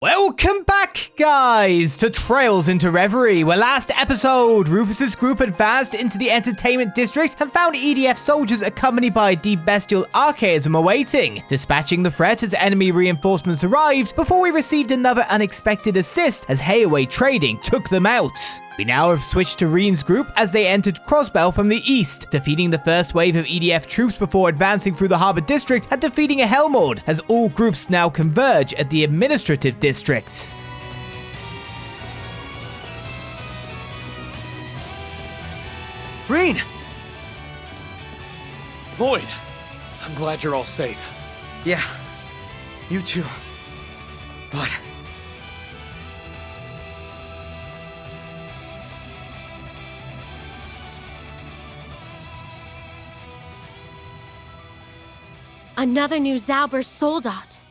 Welcome back, guys, to Trails into Reverie, where last episode, Rufus's group advanced into the entertainment district and found EDF soldiers accompanied by a deep bestial Archaism awaiting, dispatching the threat as enemy reinforcements arrived before we received another unexpected assist as Hayaway Trading took them out. We now have switched to Rean's group as they entered Crossbell from the east, defeating the first wave of EDF troops before advancing through the Harbour District and defeating a Helmord, as all groups now converge at the Administrative District. Rean! Lloyd, I'm glad you're all safe. Yeah, you too. But... Another new Zauber Soldat.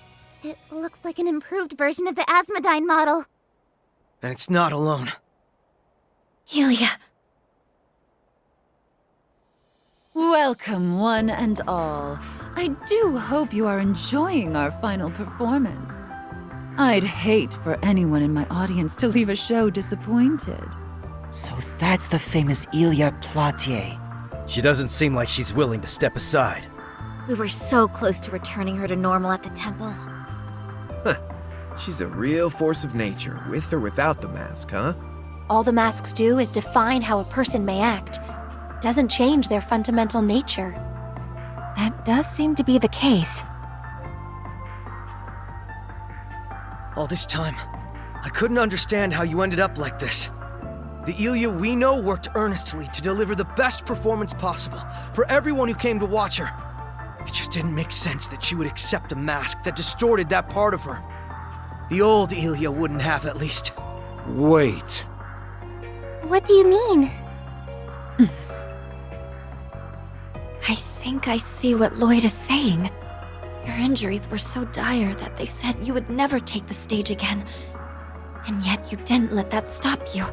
It looks like an improved version of the Asmodyne model. And it's not alone. Ilia. Welcome, one and all. I do hope you are enjoying our final performance. I'd hate for anyone in my audience to leave a show disappointed. So that's the famous Ilia Platier. She doesn't seem like she's willing to step aside. We were so close to returning her to normal at the temple. She's a real force of nature, with or without the mask, huh? All the masks do is define how a person may act. It doesn't change their fundamental nature. That does seem to be the case. All this time, I couldn't understand how you ended up like this. The Ilia we know worked earnestly to deliver the best performance possible for everyone who came to watch her. It just didn't make sense that she would accept a mask that distorted that part of her. The old Ilia wouldn't have, at least. Wait. What do you mean? I think I see what Lloyd is saying. Your injuries were so dire that they said you would never take the stage again. And yet you didn't let that stop you.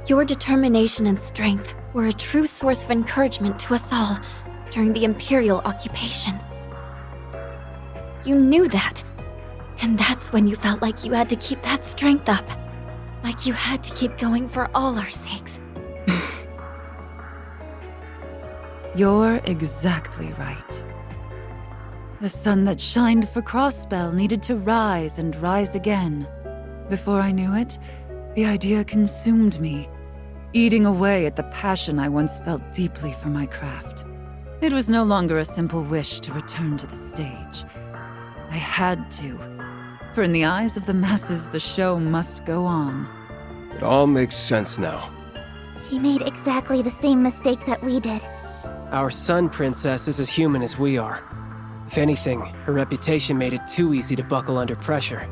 Your determination and strength were a true source of encouragement to us all during the Imperial occupation. You knew that, and that's when you felt like you had to keep that strength up. Like you had to keep going for all our sakes. You're exactly right. The sun that shined for Crossbell needed to rise and rise again. Before I knew it, the idea consumed me, eating away at the passion I once felt deeply for my craft. It was no longer a simple wish to return to the stage. I had to, for in the eyes of the masses, the show must go on. It all makes sense now. She made exactly the same mistake that we did. Our Sun Princess is as human as we are. If anything, her reputation made it too easy to buckle under pressure.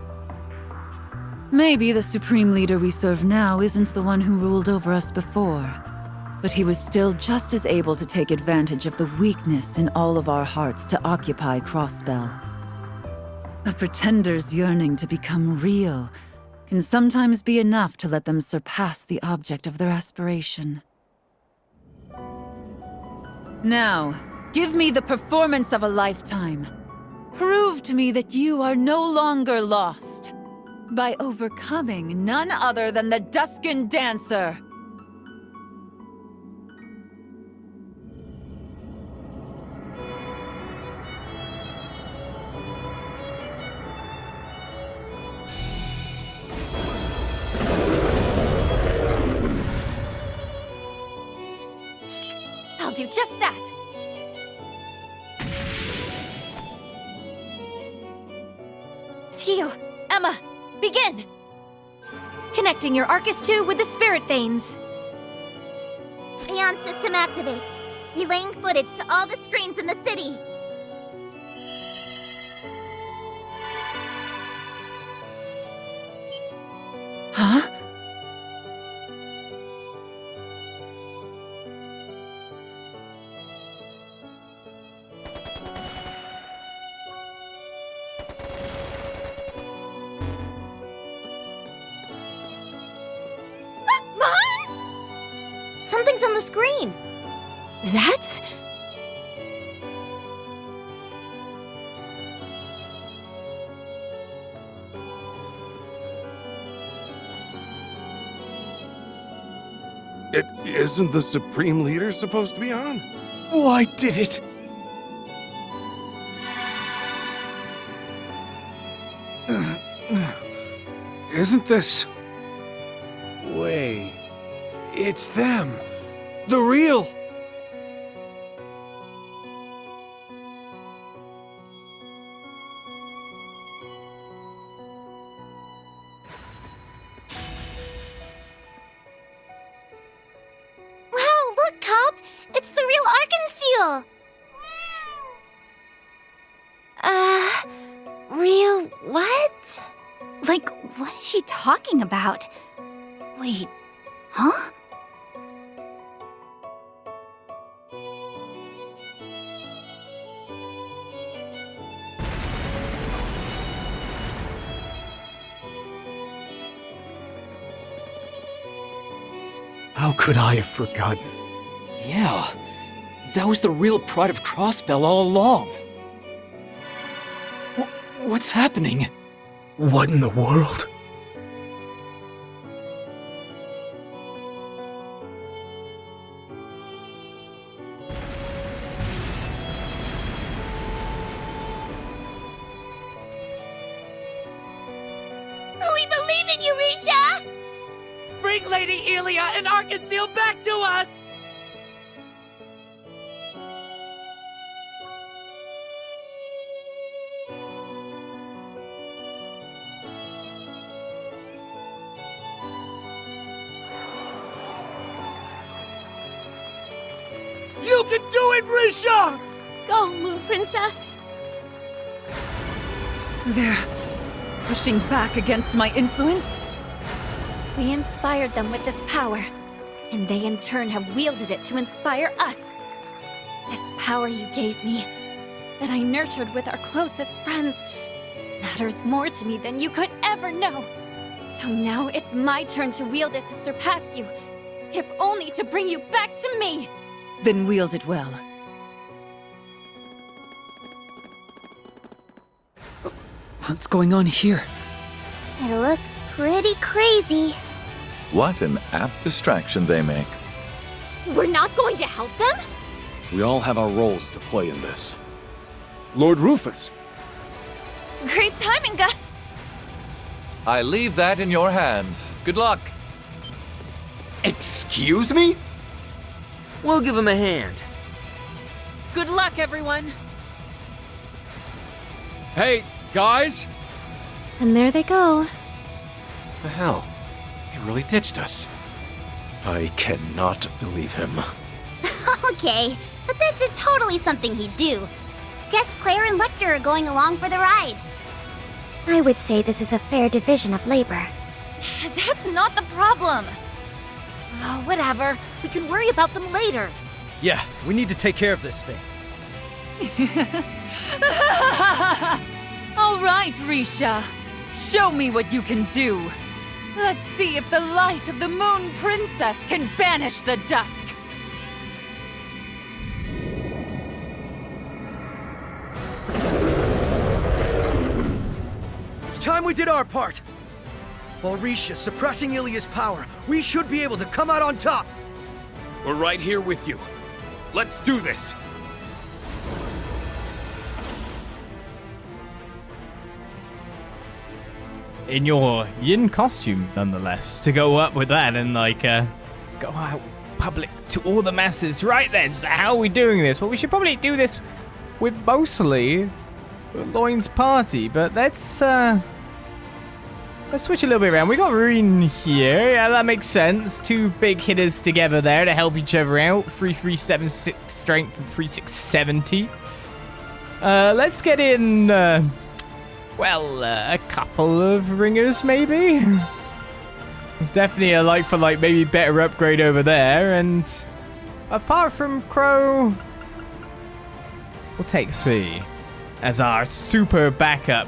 Maybe the supreme leader we serve now isn't the one who ruled over us before. But he was still just as able to take advantage of the weakness in all of our hearts to occupy Crossbell. A pretender's yearning to become real can sometimes be enough to let them surpass the object of their aspiration. Now, give me the performance of a lifetime. Prove to me that you are no longer lost by overcoming none other than the Dusken Dancer. I'll do just that. Tio, Emma, begin! Connecting your Arcus 2 with the Spirit Veins. Aeon system activate. Relaying footage to all the screens in the city. Huh? Something's on the screen. That's... Isn't the Supreme Leader supposed to be on? Why did it? Isn't this... Wait... It's them! The real... Wow, look, Cop! It's the real Arkansas! Real what? Like, what is she talking about? Wait, huh? How could I have forgotten? Yeah, that was the real pride of Crossbell all along. What's happening? What in the world? We believe in you, Risha! Bring Lady Ilia and Arkansas back to us! You can do it, Risha! Go, Moon Princess! They're pushing back against my influence? We inspired them with this power, and they in turn have wielded it to inspire us. This power you gave me, that I nurtured with our closest friends, matters more to me than you could ever know. So now it's my turn to wield it to surpass you, if only to bring you back to me. Then wield it well. What's going on here? It looks pretty crazy. What an apt distraction they make. We're not going to help them? We all have our roles to play in this. Lord Rufus! Great timing, I leave that in your hands. Good luck. Excuse me? We'll give him a hand. Good luck, everyone! Hey, guys! And there they go. The hell? He really ditched us. I cannot believe him. Okay, but this is totally something he'd do. Guess Claire and Lecter are going along for the ride. I would say this is a fair division of labor. That's not the problem. Oh, whatever. We can worry about them later. Yeah, we need to take care of this thing. All right, Risha. Show me what you can do. Let's see if the light of the Moon Princess can banish the dusk. It's time we did our part. While Risha's suppressing Ilia's power, we should be able to come out on top. We're right here with you. Let's do this! In your yin costume, nonetheless, to go up with that and, like, go out public to all the masses. Right then, so how are we doing this? Well, we should probably do this with mostly Lloyd's party, but let's switch a little bit around. We got Rean here. Yeah, that makes sense. Two big hitters together there to help each other out. 3376 strength and 3670. Let's get in, a couple of ringers, maybe? It's definitely a like-for-like, maybe better upgrade over there. And apart from Crow, we'll take Fee as our super backup,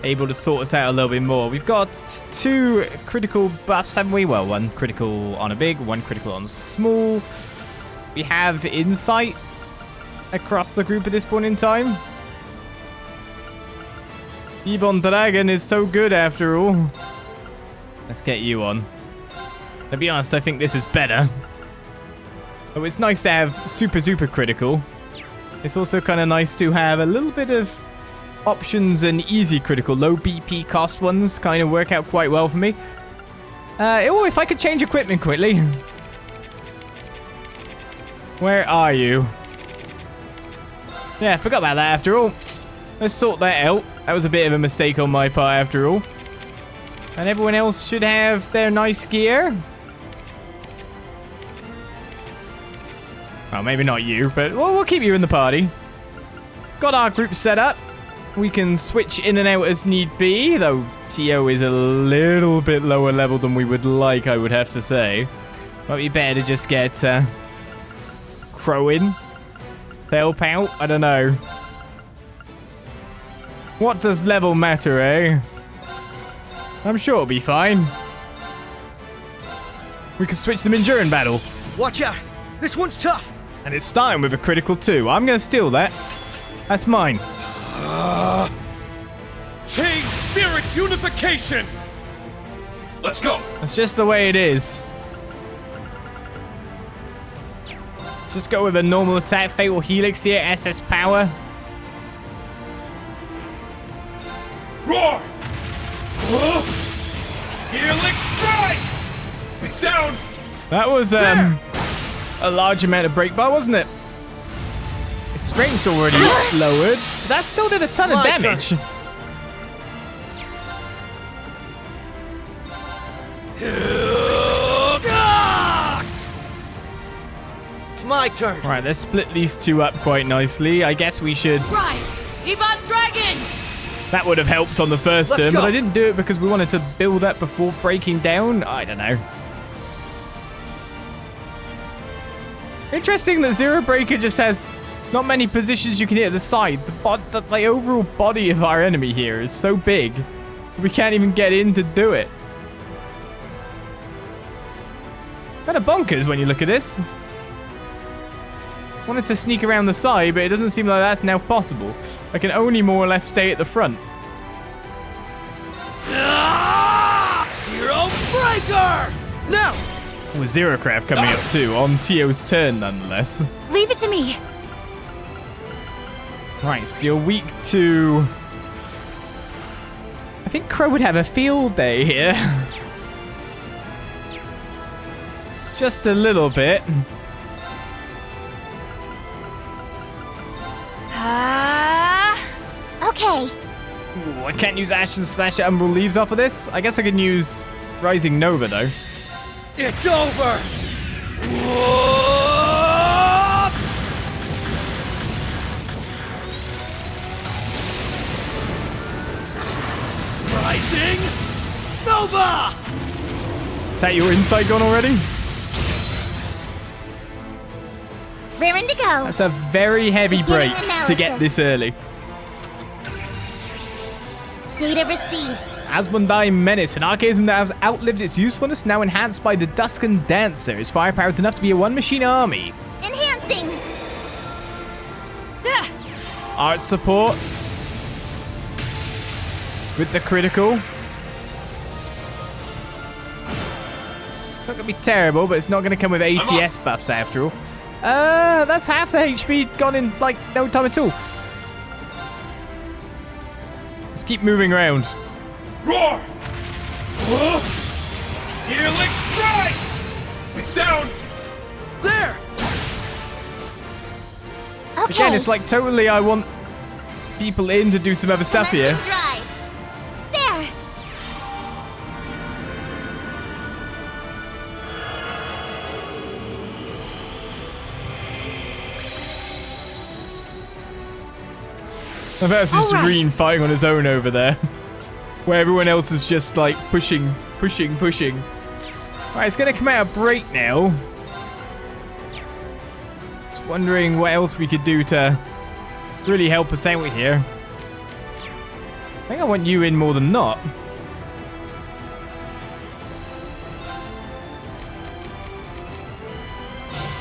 able to sort us out a little bit more. We've got two critical buffs, haven't we? Well, one critical on a big, one critical on small. We have insight across the group at this point in time. Ebon Dragon is so good after all. Let's get you on. To be honest, I think this is better. So it's nice to have super, super critical. It's also kind of nice to have a little bit of options and easy critical. Low BP cost ones kind of work out quite well for me. Oh, if I could change equipment quickly. Where are you? Yeah, I forgot about that after all. Let's sort that out. That was a bit of a mistake on my part after all. And everyone else should have their nice gear. Well, maybe not you, but we'll keep you in the party. Got our group set up. We can switch in and out as need be, though Tio is a little bit lower level than we would like, I would have to say. Might be better to just get Crow in. Help out? I don't know. What does level matter, eh? I'm sure it'll be fine. We can switch them in during battle. Watch out! This one's tough! And it's starting with a critical too. I'm going to steal that. That's mine. Chain Spirit Unification! Let's go! That's just the way it is. Just go with a normal attack. Fatal Helix here. SS Power. Roar! Helix Strike! It's down! That was a large amount of break bar, wasn't it? His strength's already lowered. But that still did a ton of damage. It's my turn. Right, let's split these two up quite nicely. I guess we should... Rise! Ebon Dragon! That would have helped on the first turn, but I didn't do it because we wanted to build up before breaking down. I don't know. Interesting that Zero Breaker just has not many positions you can hit at the side. The overall body of our enemy here is so big, we can't even get in to do it. Kind of bonkers when you look at this. Wanted to sneak around the side, but it doesn't seem like that's now possible. I can only more or less stay at the front. Zero Breaker! Now! With Zero Craft coming up too, on Tio's turn nonetheless. Leave it to me. Right, so you're weak to... I think Crow would have a field day here. Just a little bit. Okay. Ooh, I can't use Ashen Slash at Umbral Leaves off of this. I guess I can use Rising Nova though. It's over! Rising Nova! Is that your insight gone already? Raring to go. That's a very heavy break to get this early. Data received. Asmodyne Menace, an archaism that has outlived its usefulness, now enhanced by the Dusken Dancer. Its firepower is enough to be a one-machine army. Enhancing. Art support. With the critical. It's not going to be terrible, but it's not going to come with ATS buffs after all. That's half the HP gone in, like, no time at all. Let's keep moving around. Roar! Helix Strike! It's down! There! Okay. Again, it's like totally I want people in to do some other stuff here. Dry. There. I bet it's just Rean fighting on his own over there. Where everyone else is just like pushing. Alright, it's going to come out a break now. Just wondering what else we could do to really help us out here. I think I want you in more than not.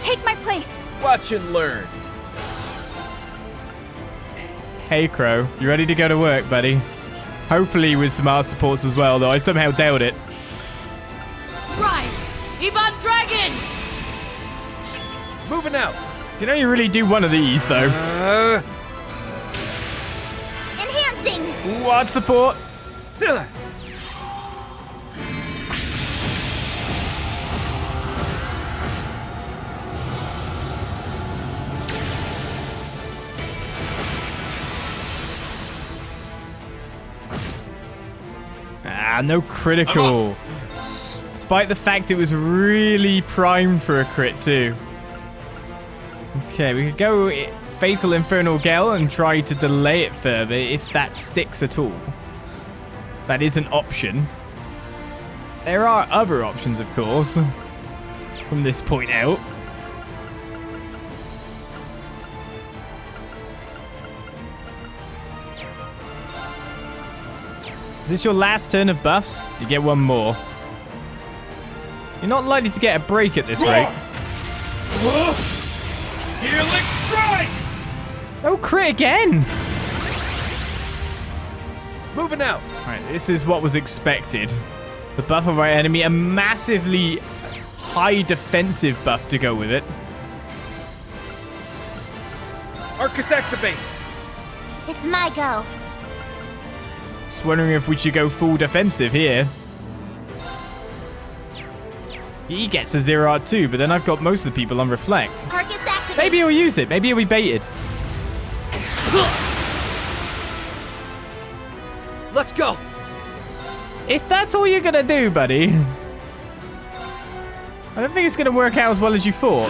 Take my place. Watch and learn. Hey, Crow. You ready to go to work, buddy? Hopefully with some art supports as well, though I somehow doubt it. Rise! Ebon Dragon! Moving out. You can only really do one of these, though. Enhancing! What support? No critical. Despite the fact it was really primed for a crit too. Okay, we could go Fatal Infernal Gale and try to delay it further if that sticks at all. That is an option. There are other options, of course, from this point out. Is this your last turn of buffs? You get one more. You're not likely to get a break at this rate. Healing strike! Oh, crit again! Moving out. Alright, this is what was expected. The buff of our enemy, a massively high defensive buff to go with it. Arcus activate. It's my go. Just wondering if we should go full defensive here. He gets a 0 art too, but then I've got most of the people on reflect. Arcus activate. Maybe he'll use it. Maybe he'll be baited. Let's go. If that's all you're gonna do, buddy, I don't think it's gonna work out as well as you thought.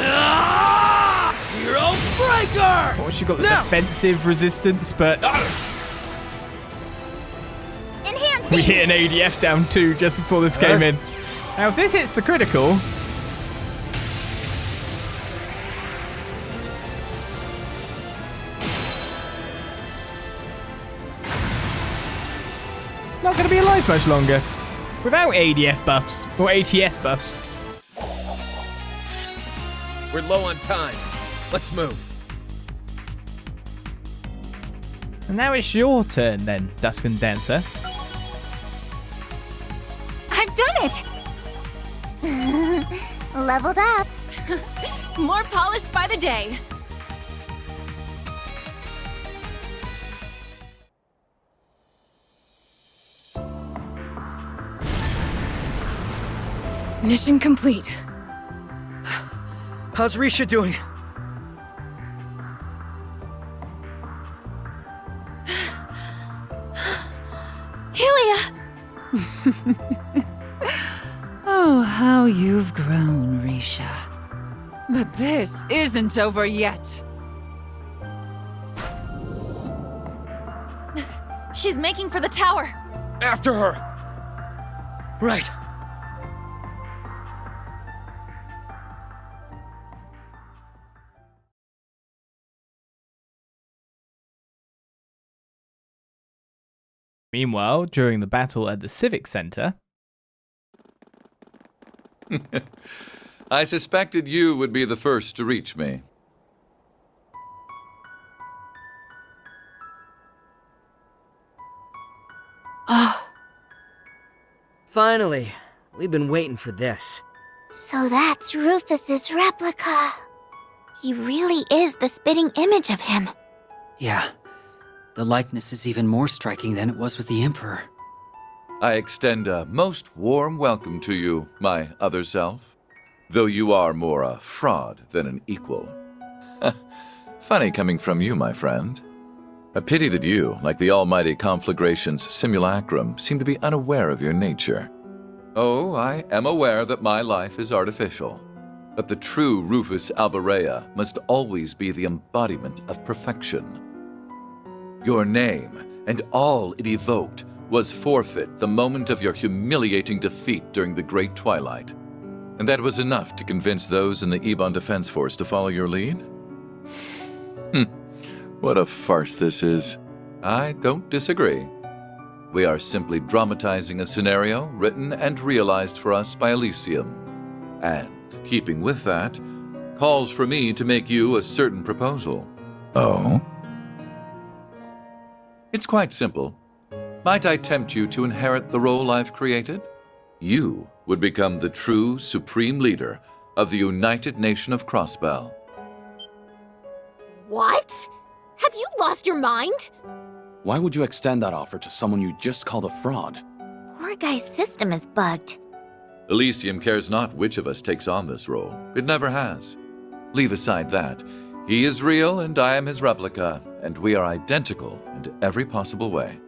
Zero breaker. Of course, you got the defensive resistance, but we hit an ADF down too just before this came in. Now, if this hits the critical, it's not going to be alive much longer without ADF buffs or ATS buffs. We're low on time. Let's move. And now it's your turn then, Dusken Dancer. I've done it! Leveled up. More polished by the day. Mission complete. How's Risha doing? Ilia! Oh, how you've grown, Risha. But this isn't over yet. She's making for the tower. After her. Right. Meanwhile, during the battle at the Civic Center, I suspected you would be the first to reach me. Finally. We've been waiting for this. So that's Rufus's replica. He really is the spitting image of him. Yeah. The likeness is even more striking than it was with the Emperor. I extend a most warm welcome to you, my other self, though you are more a fraud than an equal. Funny coming from you, my friend. A pity that you, like the almighty Conflagration's simulacrum, seem to be unaware of your nature. Oh, I am aware that my life is artificial, but the true Rufus Alborea must always be the embodiment of perfection. Your name, and all it evoked, was forfeit the moment of your humiliating defeat during the Great Twilight. And that was enough to convince those in the Ebon Defense Force to follow your lead? What a farce this is. I don't disagree. We are simply dramatizing a scenario written and realized for us by Elysium. And, keeping with that, calls for me to make you a certain proposal. Oh? It's quite simple. Might I tempt you to inherit the role I've created? You would become the true supreme leader of the United Nation of Crossbell. What? Have you lost your mind? Why would you extend that offer to someone you just called a fraud? Poor guy's system is bugged. Elysium cares not which of us takes on this role. It never has. Leave aside that. He is real and I am his replica, and we are identical in every possible way.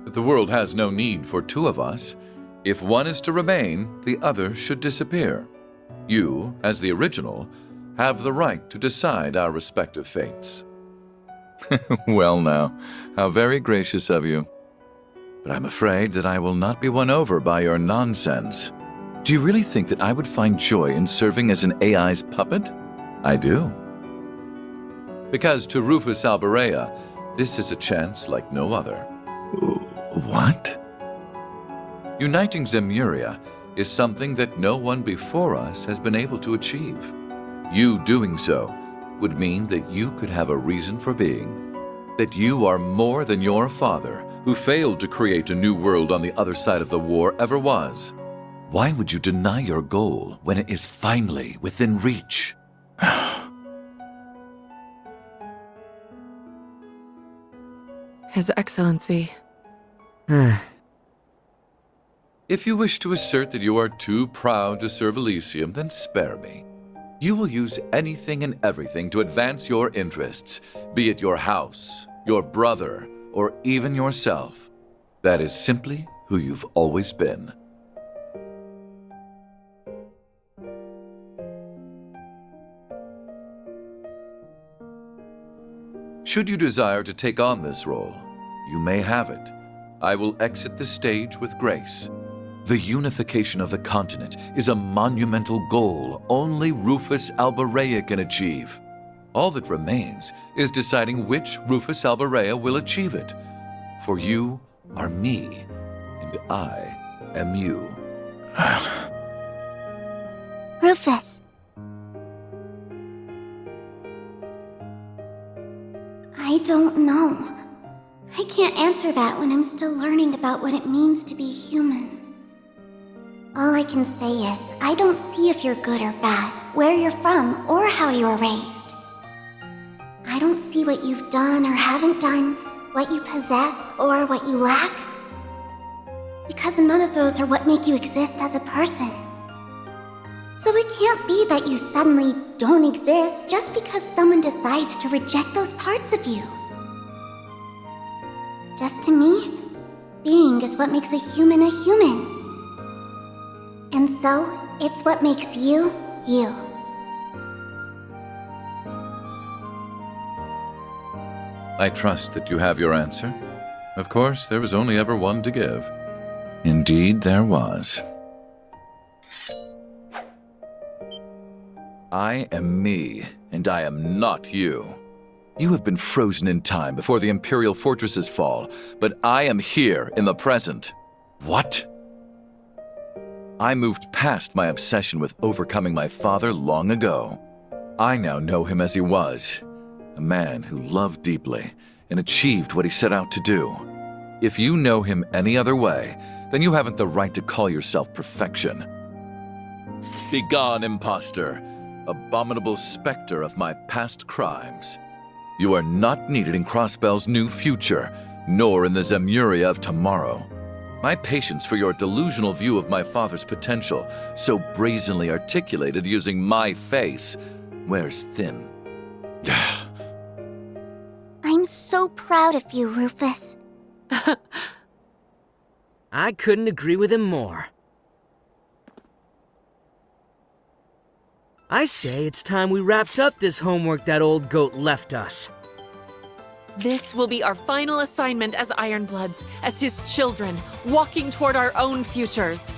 But the world has no need for two of us. If one is to remain, the other should disappear. You, as the original, have the right to decide our respective fates. Well now, how very gracious of you. But I'm afraid that I will not be won over by your nonsense. Do you really think that I would find joy in serving as an AI's puppet? I do. Because to Rufus Alberea, this is a chance like no other. What? Uniting Zemuria is something that no one before us has been able to achieve. You doing so would mean that you could have a reason for being. That you are more than your father, who failed to create a new world on the other side of the war, ever was. Why would you deny your goal when it is finally within reach? His Excellency. If you wish to assert that you are too proud to serve Elysium, then spare me. You will use anything and everything to advance your interests, be it your house, your brother, or even yourself. That is simply who you've always been. Should you desire to take on this role, you may have it. I will exit the stage with grace. The unification of the continent is a monumental goal only Rufus Alberea can achieve. All that remains is deciding which Rufus Alberea will achieve it. For you are me, and I am you. Rufus. I don't know. I can't answer that when I'm still learning about what it means to be human. All I can say is, I don't see if you're good or bad, where you're from, or how you were raised. I don't see what you've done or haven't done, what you possess or what you lack. Because none of those are what make you exist as a person. So it can't be that you suddenly don't exist just because someone decides to reject those parts of you. Just to me, being is what makes a human a human. And so, it's what makes you, you. I trust that you have your answer. Of course, there was only ever one to give. Indeed, there was. I am me, and I am not you. You have been frozen in time before the Imperial fortresses fall, but I am here in the present. What? I moved past my obsession with overcoming my father long ago. I now know him as he was, a man who loved deeply and achieved what he set out to do. If you know him any other way, then you haven't the right to call yourself perfection. Begone, impostor, abominable specter of my past crimes. You are not needed in Crossbell's new future, nor in the Zemuria of tomorrow. My patience for your delusional view of my father's potential, so brazenly articulated using my face, wears thin. I'm so proud of you, Rufus. I couldn't agree with him more. I say it's time we wrapped up this homework that old goat left us. This will be our final assignment as Ironbloods, as his children, walking toward our own futures.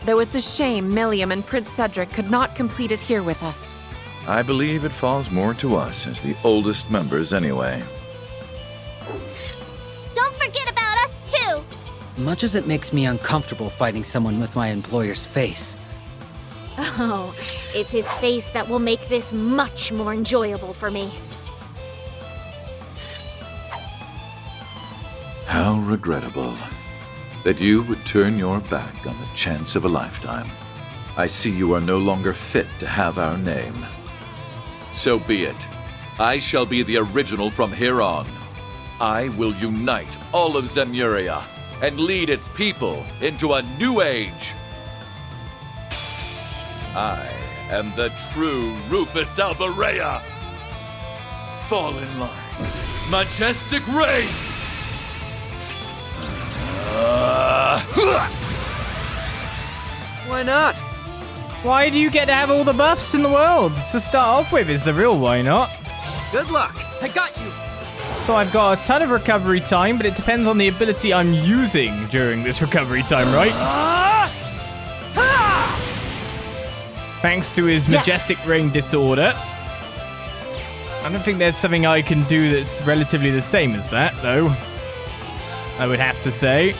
Though it's a shame Milliam and Prince Cedric could not complete it here with us. I believe it falls more to us as the oldest members anyway. Don't forget about us, too! Much as it makes me uncomfortable fighting someone with my employer's face. Oh, it's his face that will make this much more enjoyable for me. How regrettable that you would turn your back on the chance of a lifetime. I see you are no longer fit to have our name. So be it. I shall be the original from here on. I will unite all of Zemuria and lead its people into a new age. I am the true Rufus Alberea. Fall in line. Majestic reign! Why not? Why do you get to have all the buffs in the world? To start off with is the real why not. Good luck. I got you. So I've got a ton of recovery time, but it depends on the ability I'm using during this recovery time, right? Thanks to his majestic reign disorder. I don't think there's something I can do that's relatively the same as that, though. I would have to say.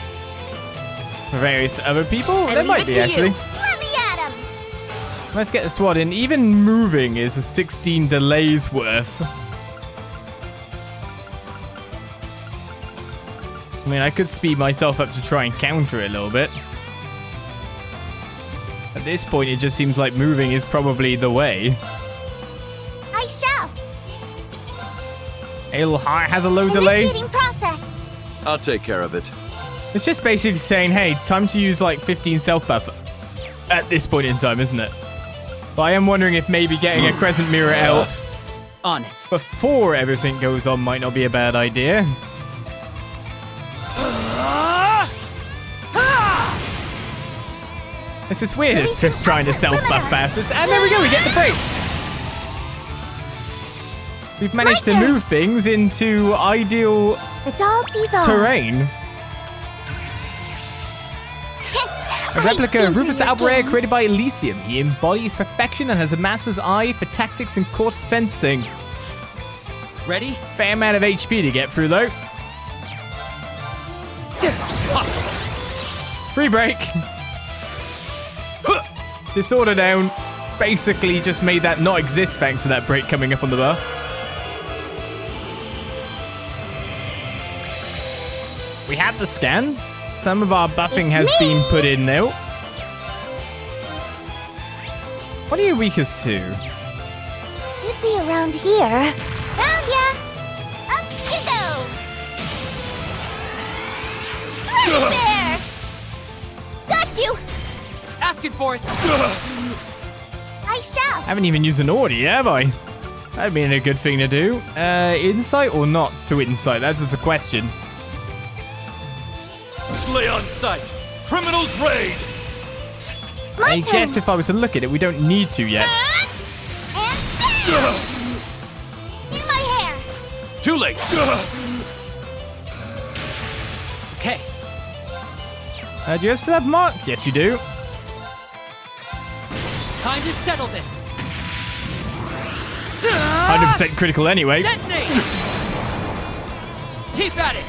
For various other people, there might be, actually. Let me at him! Let's get the SWAT in. Even moving is a 16 delays worth. I mean, I could speed myself up to try and counter it a little bit. At this point, it just seems like moving is probably the way. I shall. Ale has a low delay. Initiating process. I'll take care of it. It's just basically saying, hey, time to use like 15 self buff at this point in time, isn't it? But I am wondering if maybe getting a crescent mirror out on it before everything goes on might not be a bad idea. This is weird. It's just trying to self buff passes. And there we go. We get the break. We've managed to move things into ideal terrain. A replica of Rufus Alberea created by Elysium. He embodies perfection and has a master's eye for tactics and court fencing. Ready? Fair amount of HP to get through, though. Free break. Disorder down. Basically just made that not exist thanks to that break coming up on the bar. We have the scan. Some of our buffing has been put in now. What are you weakest to? Should be around here. Found ya! Up you go! Right there! Got you! Asking for it! I shall! Haven't even used an order yet, have I? That'd been a good thing to do. Insight or not to insight? That's just the question. Slay on sight! Criminals raid! I guess if I were to look at it, we don't need to yet. And bam! In my hair! Too late! Okay. Do you still have mark? Yes, you do. Time to settle this! 100% critical anyway. Detonate! Keep at it!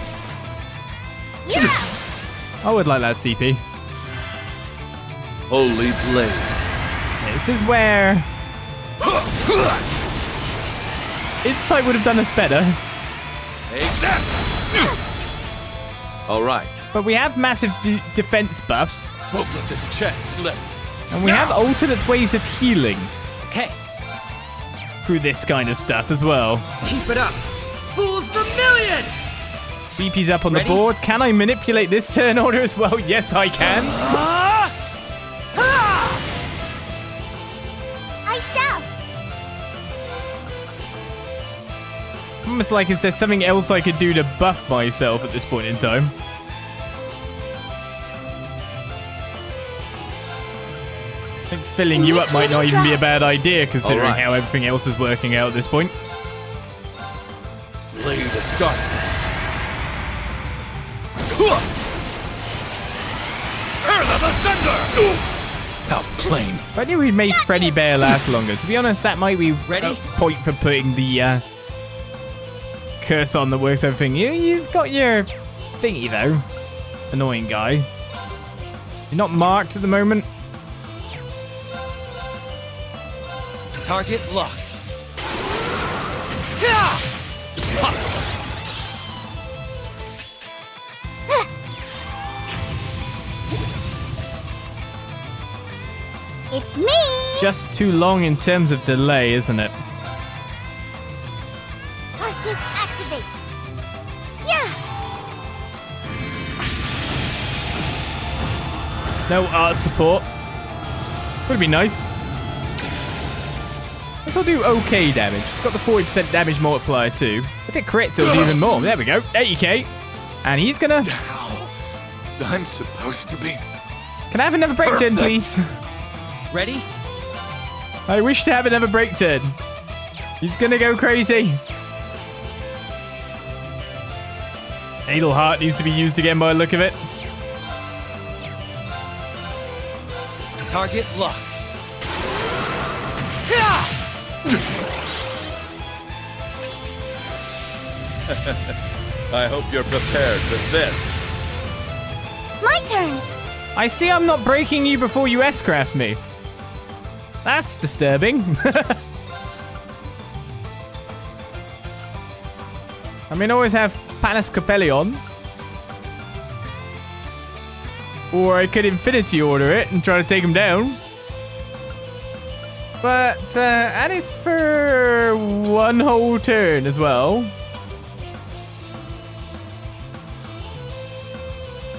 Yeah! I would like that CP. Holy blade. This is where insight would have done us better. All right. But we have massive defense buffs. Won't let this chance slip. And we have alternate ways of healing. Okay. Through this kind of stuff as well. Keep it up. Fools Vermilion! BP's up on the board. Can I manipulate this turn order as well? Yes, I can. I shall. Almost like is there something else I could do to buff myself at this point in time? I think filling you up might not even be a bad idea considering how everything else is working out at this point. Blade of darkness. Tear them asunder! How plain. If I knew we'd made Freddy Bear last longer. To be honest, that might be a point for putting the curse on that works everything. You've got your thingy, though. Annoying guy. You're not marked at the moment. Target locked. It's me! It's just too long in terms of delay, isn't it? No art support. Would be nice. This will do okay damage. It's got the 40% damage multiplier too. If it crits, it'll do even more. There we go. 80k. And he's gonna... I'm supposed to be... Can I have another break turn, please? Ready? I wish to have another break turn. He's gonna go crazy. Idle Heart needs to be used again by the look of it. Target locked. I hope you're prepared for this. My turn. I see I'm not breaking you before you S-craft me. That's disturbing. I mean, I always have Panis Capellion. Or I could Infinity Order it and try to take him down. But, and it's for one whole turn as well.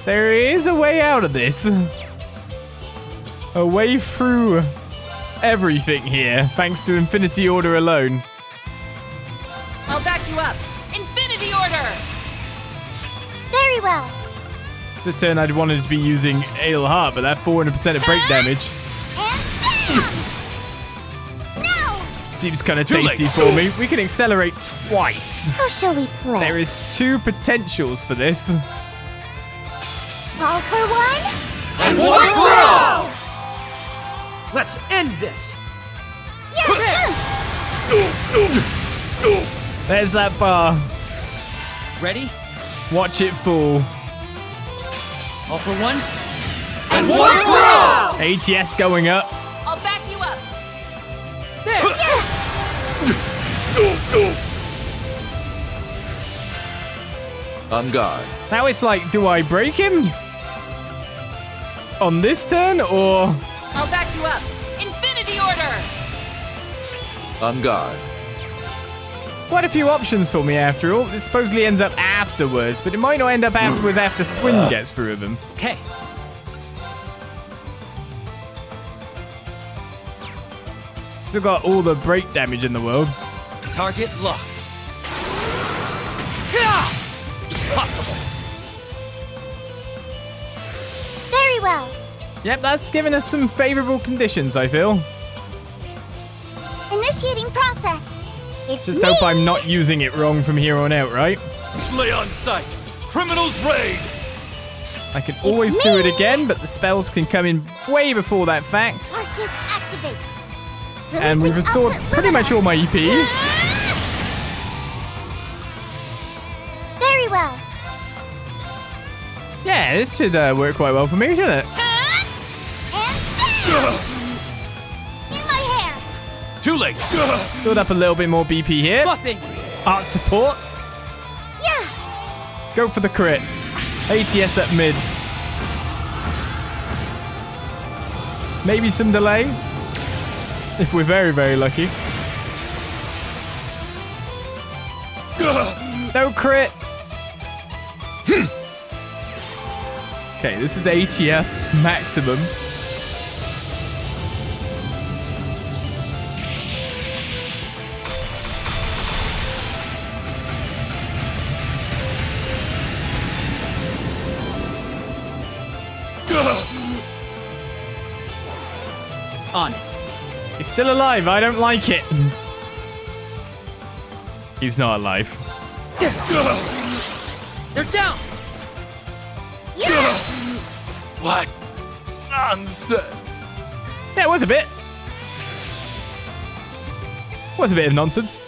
There is a way out of this. A way through everything here, thanks to Infinity Order alone. I'll back you up. Infinity Order! Very well. It's the turn I'd wanted to be using Idle Heart, but that 400% of break damage seems kind of tasty for me. We can accelerate twice. How shall we play? There is 2 potentials for this. All for one, and one for all! Let's end this! There's that bar. Ready? Watch it fall. All for one, and one for all! ATS going up. I'll back you up. On guard. Now it's like, do I break him? On this turn, or... I'll back you up. Infinity Order! On guard. Quite a few options for me after all. This supposedly ends up afterwards, but it might not end up afterwards after Swin gets through with them. Okay. Still got all the break damage in the world. Target locked. Possible. Very well. Yep, that's given us some favorable conditions, I feel. Initiating process. It's Just me. hope I'm not using it wrong from here on out, right? Slay on sight! Criminals raid! I can always do it again, but the spells can come in way before that fact. Arcus activates. And we've restored pretty much all my EP. Very well. Yeah, this should work quite well for me, shouldn't it? In my hair. Too late! Build up a little bit more BP here. Nothing. Art support. Yeah. Go for the crit. ATS at mid. Maybe some delay. If we're very, very lucky. No crit. Okay, this is ATF maximum. On it. He's still alive. I don't like it. He's not alive. They're down. Yeah. What nonsense! Yeah, it was a bit. Was a bit of nonsense.